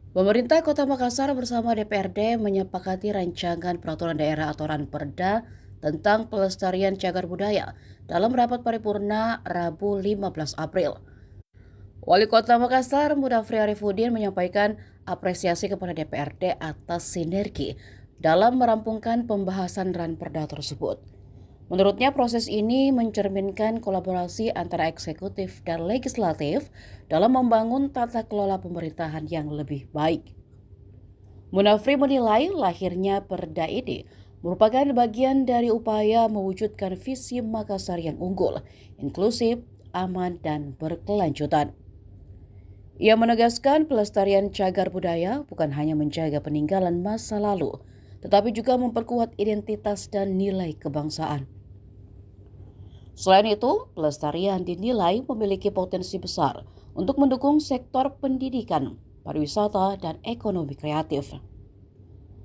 Pemerintah Kota Makassar bersama DPRD menyepakati rancangan peraturan daerah atau Ranperda tentang pelestarian cagar budaya dalam rapat paripurna Rabu 15 April. Wali Kota Makassar, Mudafri Arifudin menyampaikan apresiasi kepada DPRD atas sinergi dalam merampungkan pembahasan Ranperda tersebut. Menurutnya proses ini mencerminkan kolaborasi antara eksekutif dan legislatif dalam membangun tata kelola pemerintahan yang lebih baik. Munafri menilai lahirnya Perda ini merupakan bagian dari upaya mewujudkan visi Makassar yang unggul, inklusif, aman, dan berkelanjutan. Ia menegaskan pelestarian cagar budaya bukan hanya menjaga peninggalan masa lalu, tetapi juga memperkuat identitas dan nilai kebangsaan. Selain itu, pelestarian dinilai memiliki potensi besar untuk mendukung sektor pendidikan, pariwisata, dan ekonomi kreatif.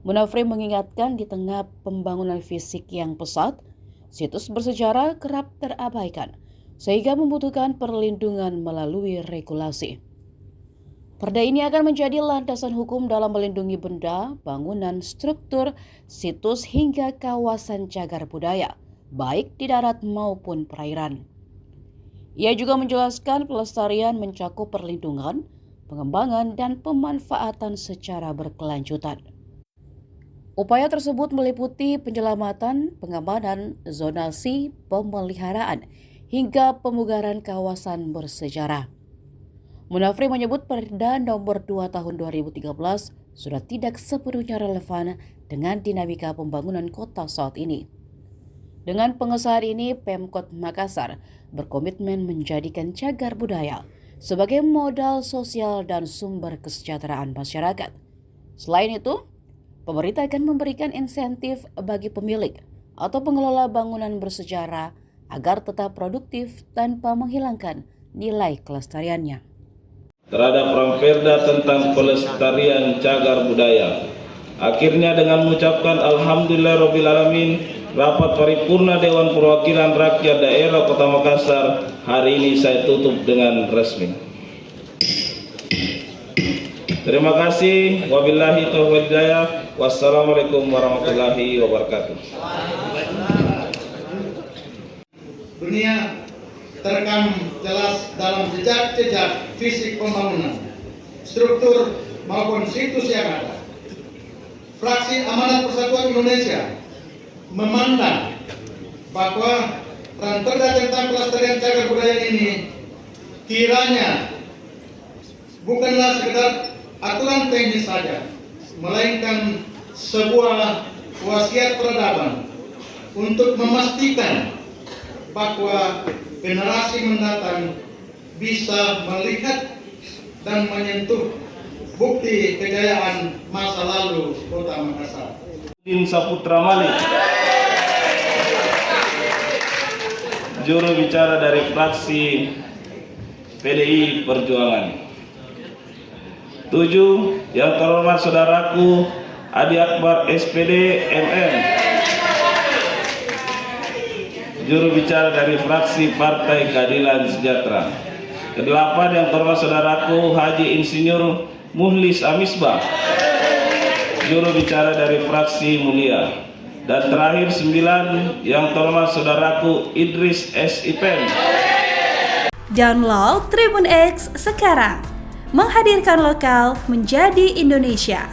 Munafri mengingatkan di tengah pembangunan fisik yang pesat, situs bersejarah kerap terabaikan, sehingga membutuhkan perlindungan melalui regulasi. Perda ini akan menjadi landasan hukum dalam melindungi benda, bangunan, struktur, situs, hingga kawasan cagar budaya, baik di darat maupun perairan. Ia juga menjelaskan pelestarian mencakup perlindungan, pengembangan, dan pemanfaatan secara berkelanjutan. Upaya tersebut meliputi penyelamatan, pengamanan, zonasi, pemeliharaan, hingga pemugaran kawasan bersejarah. Munafri menyebut Perda nomor 2 tahun 2013 sudah tidak sepenuhnya relevan dengan dinamika pembangunan kota saat ini. Dengan pengesahan ini, Pemkot Makassar berkomitmen menjadikan cagar budaya sebagai modal sosial dan sumber kesejahteraan masyarakat. Selain itu, pemerintah akan memberikan insentif bagi pemilik atau pengelola bangunan bersejarah agar tetap produktif tanpa menghilangkan nilai kelestariannya. Terhadap Ranperda tentang pelestarian cagar budaya. Akhirnya dengan mengucapkan Alhamdulillahirrabbilalamin, rapat paripurna Dewan Perwakilan Rakyat Daerah Kota Makassar hari ini saya tutup dengan resmi. Terima kasih. Wabillahi taufiq wal hidayah. Wassalamualaikum warahmatullahi wabarakatuh. Dunia terekam jelas dalam jejak-jejak fisik pembangunan, struktur maupun situs yang ada. Fraksi Amanat Persatuan Indonesia memandang bahwa Ranperda tentang pelestarian cagar budaya ini kiranya bukanlah sekedar aturan teknis saja, melainkan sebuah wasiat peradaban untuk memastikan bahwa generasi mendatang bisa melihat dan menyentuh bukti kejayaan masa lalu Kota Makassar. Saputra Malik, juru bicara dari fraksi PDI Perjuangan. 7. Yang terhormat saudaraku Adi Akbar SPD MM, juru bicara dari fraksi Partai Keadilan Sejahtera. Ke-8. Yang terhormat saudaraku Haji Insinyur Muhlis Amisbah, juru bicara dari fraksi Mulia. Dan terakhir 9. Yang terhormat saudaraku Idris S. Ipen. Download Tribun X sekarang, menghadirkan lokal menjadi Indonesia.